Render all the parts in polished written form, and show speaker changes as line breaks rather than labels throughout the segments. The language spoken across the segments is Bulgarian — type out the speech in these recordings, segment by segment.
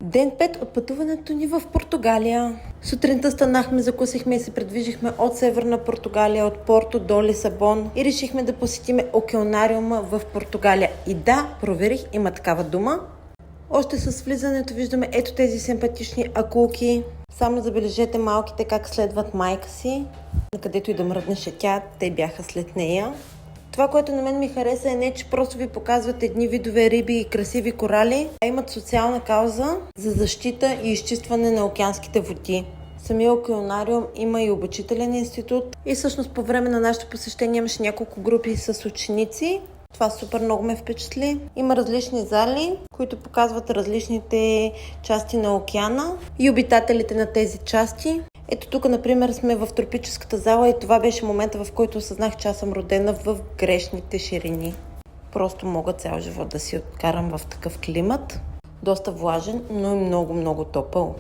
Ден 5 от пътуването ни в Португалия. Сутринта станахме, закусихме и се придвижихме от Северна Португалия, от Порто до Лисабон и решихме да посетиме океанариума в Португалия. И да, проверих, има такава дума. Още с влизането виждаме ето тези симпатични акулки. Само забележете малките как следват майка си. Накъдето и да мръднеше тя, те бяха след нея. Това, което на мен ми хареса е не, че просто ви показват едни видове риби и красиви корали, а имат социална кауза за защита и изчистване на океанските води. Самия океанариум има и обучителен институт и всъщност по време на нашето посещение имаше няколко групи с ученици. Това супер много ме впечатли. Има различни зали, които показват различните части на океана и обитателите на тези части. Ето тук, например, сме в тропическата зала и това беше момента, в който осъзнах, че аз съм родена в грешните ширини. Просто мога цял живот да си откарам в такъв климат. Доста влажен, но и много топъл.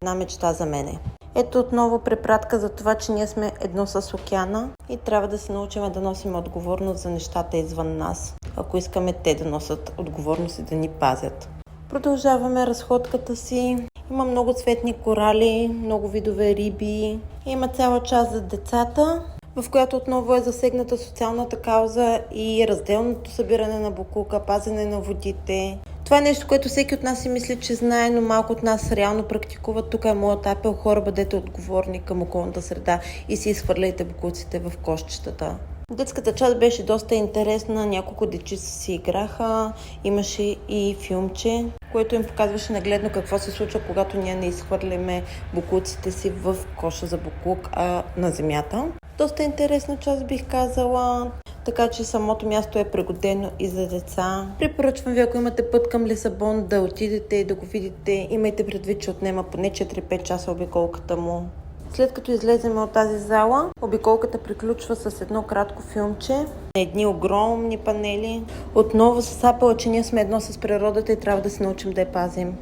Една мечта за мене. Ето отново препратка за това, че ние сме едно с океана и трябва да се научим да носим отговорност за нещата извън нас, ако искаме те да носят отговорност и да ни пазят. Продължаваме разходката си. Има много цветни корали, много видове риби. Има цяла част за децата, в която отново е засегната социалната кауза и разделното събиране на боклука, пазене на водите. Това е нещо, което всеки от нас си мисли, че знае, но малко от нас реално практикуват. Тук е моят апел: хора, бъдете отговорни към околната среда и си изхвърляйте боклуците в кошчетата. Детската част беше доста интересна, няколко дечица си играха, имаше и филмче, което им показваше нагледно какво се случва, когато ние не изхвърляме боклуците си в коша за боклук, а на земята. Доста интересна част, бих казала, така че самото място е пригодено и за деца. Препоръчвам ви, ако имате път към Лисабон, да отидете и да го видите. Имайте предвид, че отнема поне 4-5 часа обиколката му. След като излезем от тази зала, обиколката приключва с едно кратко филмче, едни огромни панели. Отново с апела, че ние сме едно с природата и трябва да се научим да я пазим.